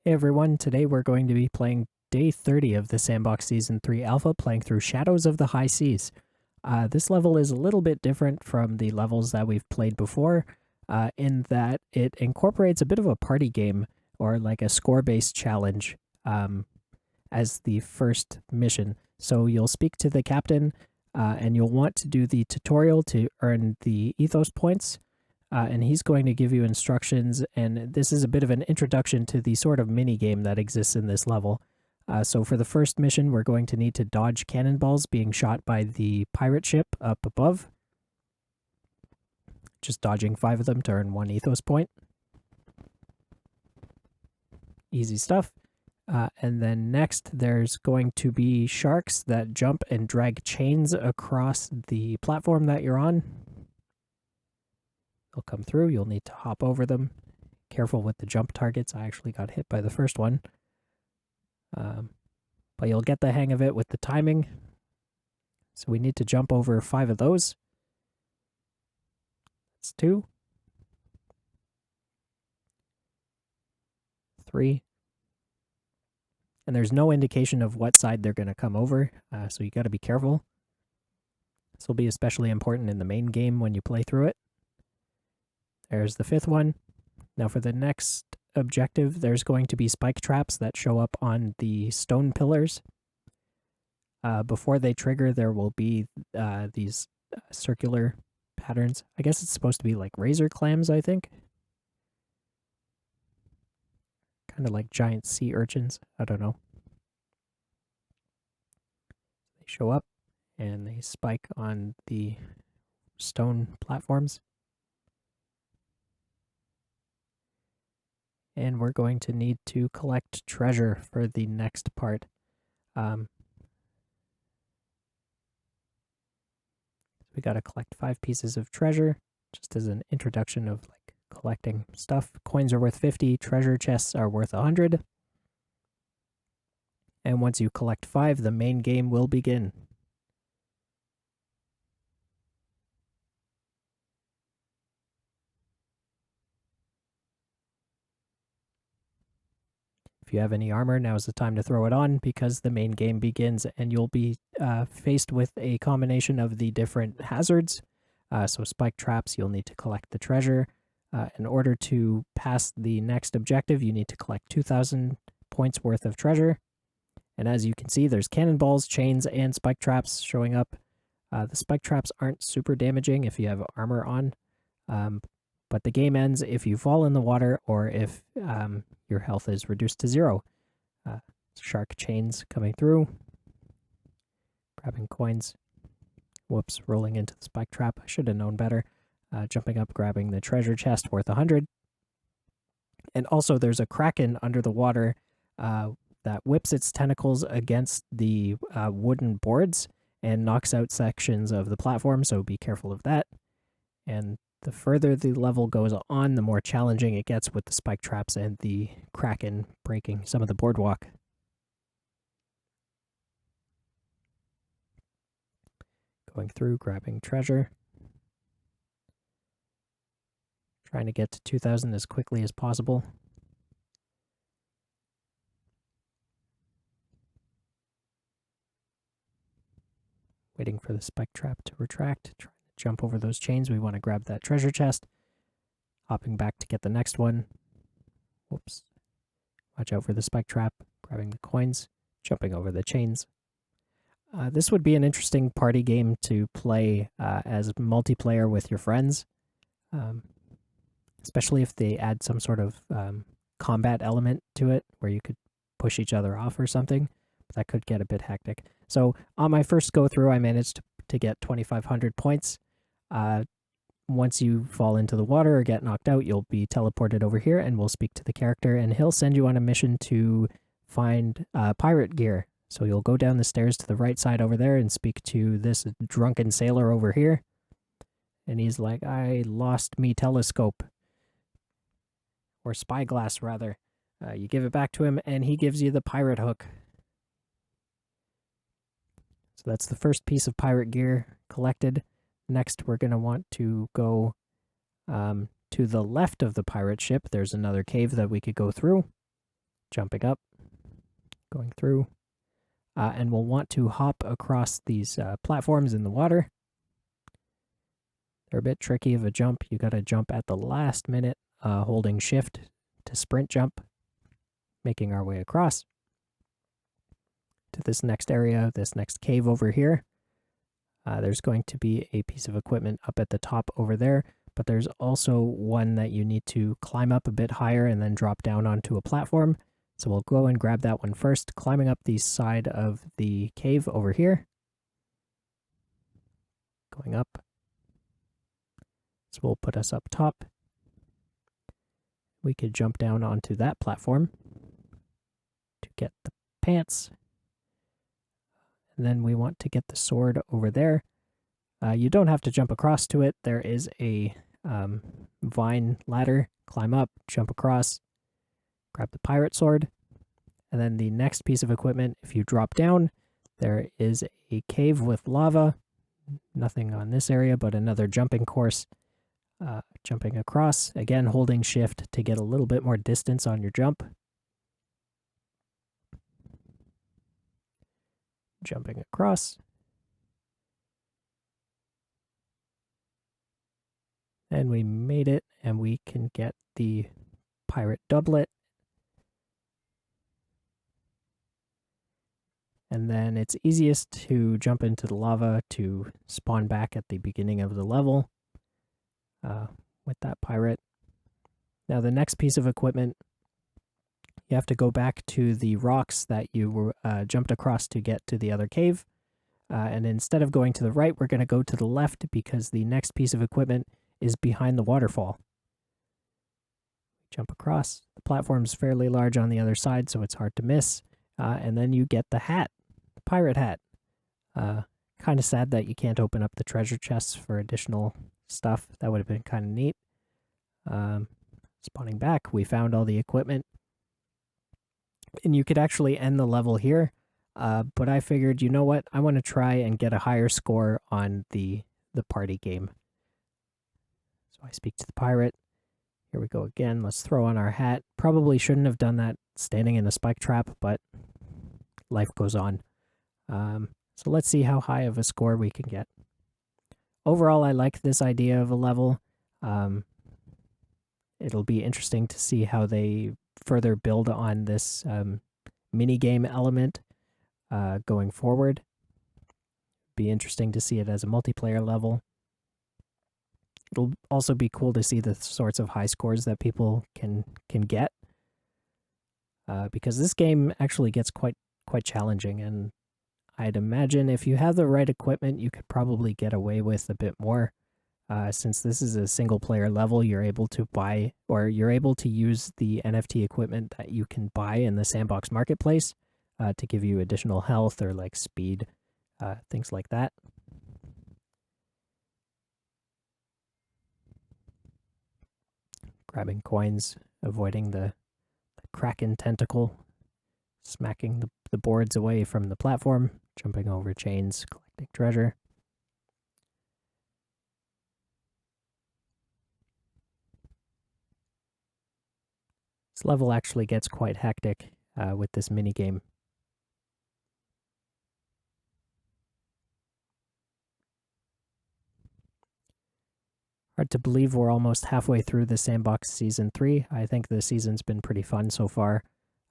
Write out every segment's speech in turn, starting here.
Hey everyone, today we're going to be playing day 30 of the Sandbox Season 3 Alpha, playing through Shadows of the High Seas. This level is a little bit different from the levels that we've played before, in that it incorporates a bit of a party game, or like a score-based challenge, as the first mission. So you'll speak to the captain, and you'll want to do the tutorial to earn the Ethos Points. And he's going to give you instructions, and this is a bit of an introduction to the sort of mini game that exists in this level. So for the first mission, we're going to need to dodge cannonballs being shot by the pirate ship up above. Just dodging 5 of them to earn 1 Ethos point. Easy stuff. And then next, there's going to be sharks that jump and drag chains across the platform that you're on. They'll come through. You'll need to hop over them. Careful with the jump targets. I actually got hit by the first one. But you'll get the hang of it with the timing. So we need to jump over 5 of those. That's 2. 3. And there's no indication of what side they're going to come over, so you got to be careful. This will be especially important in the main game when you play through it. There's the 5th one. Now for the next objective, there's going to be spike traps that show up on the stone pillars. Before they trigger, there will be these circular patterns. I guess it's supposed to be like razor clams, I think. Kind of like giant sea urchins. I don't know. They show up and they spike on the stone platforms. And we're going to need to collect treasure for the next part. We got to collect 5 pieces of treasure, just as an introduction of like collecting stuff. Coins are worth 50, treasure chests are worth 100. And once you collect 5, the main game will begin. If you have any armor, now is the time to throw it on because the main game begins and you'll be faced with a combination of the different hazards. So spike traps, you'll need to collect the treasure. In order to pass the next objective, you need to collect 2,000 points worth of treasure. And as you can see, there's cannonballs, chains, and spike traps showing up. The spike traps aren't super damaging if you have armor on. But the game ends if you fall in the water or if your health is reduced to 0. Shark chains coming through. Grabbing coins. Whoops, rolling into the spike trap. I should have known better. Jumping up, grabbing the treasure chest worth 100. And also there's a kraken under the water that whips its tentacles against the wooden boards and knocks out sections of the platform, so be careful of that. And the further the level goes on, the more challenging it gets with the spike traps and the kraken breaking some of the boardwalk. Going through, grabbing treasure. Trying to get to 2,000 as quickly as possible. Waiting for the spike trap to retract. Trying to jump over those chains. We want to grab that treasure chest. Hopping back to get the next one. Whoops. Watch out for the spike trap. Grabbing the coins. Jumping over the chains. This would be an interesting party game to play as multiplayer with your friends. Especially if they add some sort of combat element to it where you could push each other off or something. But that could get a bit hectic. So on my first go through, I managed to get 2,500 points. Once you fall into the water or get knocked out, you'll be teleported over here and we'll speak to the character and he'll send you on a mission to find pirate gear. So you'll go down the stairs to the right side over there and speak to this drunken sailor over here. And he's like, I lost me telescope. Or spyglass, rather. You give it back to him, and he gives you the pirate hook. So that's the first piece of pirate gear collected. Next, we're going to want to go to the left of the pirate ship. There's another cave that we could go through. jumping up, going through, and we'll want to hop across these platforms in the water. They're a bit tricky of a jump. You got to jump at the last minute, holding shift to sprint jump, making our way across to this next area, this next cave over here. There's going to be a piece of equipment up at the top over there, but there's also one that you need to climb up a bit higher and then drop down onto a platform. So we'll go and grab that one first, climbing up the side of the cave over here. Going up. So we'll put us up top. We could jump down onto that platform to get the pants. And then we want to get the sword over there. You don't have to jump across to it. There is a vine ladder. Climb up, jump across, grab the pirate sword. And then the next piece of equipment, if you drop down, there is a cave with lava. Nothing on this area, but another jumping course. Jumping across, again holding shift to get a little bit more distance on your jump. Jumping across. And we made it, and we can get the pirate doublet. And then it's easiest to jump into the lava to spawn back at the beginning of the level with that pirate. Now the next piece of equipment, you have to go back to the rocks that you were jumped across to get to the other cave. And instead of going to the right, we're going to go to the left because the next piece of equipment is behind the waterfall. Jump across. The platform's fairly large on the other side, so it's hard to miss. And then you get the hat, the pirate hat. Kind of sad that you can't open up the treasure chests for additional stuff. That would have been kind of neat. Spawning back, we found all the equipment. And you could actually end the level here. But I figured, you know what? I want to try and get a higher score on the party game. So I speak to the pirate. Here we go again. Let's throw on our hat. Probably shouldn't have done that standing in a spike trap, but life goes on. So let's see how high of a score we can get. Overall, I like this idea of a level. It'll be interesting to see how they further build on this mini-game element going forward. Be interesting to see it as a multiplayer level. It'll also be cool to see the sorts of high scores that people can get, because this game actually gets quite challenging, and I'd imagine if you have the right equipment, you could probably get away with a bit more. Since this is a single player level, you're able to buy, or you're able to use the NFT equipment that you can buy in the Sandbox marketplace to give you additional health or like speed, things like that. Grabbing coins, avoiding the Kraken tentacle, smacking the boards away from the platform, jumping over chains, collecting treasure. This level actually gets quite hectic with this minigame. Hard to believe we're almost halfway through the Sandbox Season 3. I think the season's been pretty fun so far.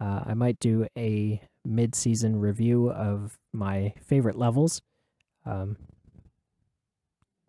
I might do a mid-season review of my favorite levels,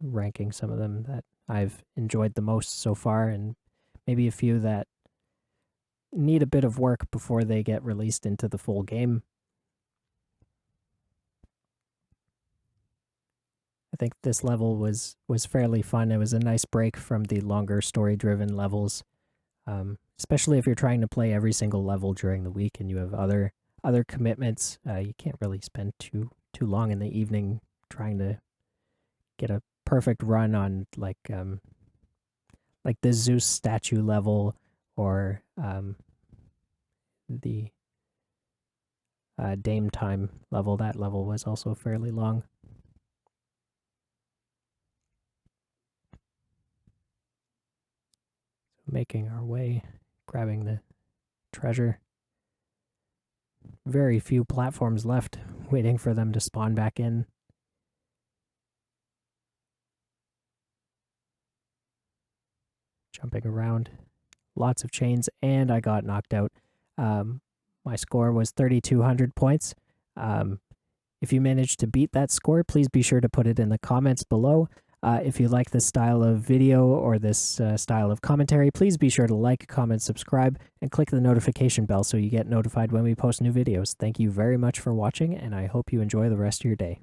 ranking some of them that I've enjoyed the most so far, and maybe a few that need a bit of work before they get released into the full game. I think this level was fairly fun. It was a nice break from the longer story-driven levels, especially if you're trying to play every single level during the week and you have other commitments. You can't really spend too long in the evening trying to get a perfect run on like the Zeus statue level or the Dame Time level. That level was also fairly long. Making our way, grabbing the treasure. very few platforms left, waiting for them to spawn back in. Jumping around. Lots of chains, and I got knocked out. My score was 3,200 points. If you managed to beat that score, please be sure to put it in the comments below. If you like this style of video or this style of commentary, please be sure to like, comment, subscribe, and click the notification bell so you get notified when we post new videos. Thank you very much for watching, and I hope you enjoy the rest of your day.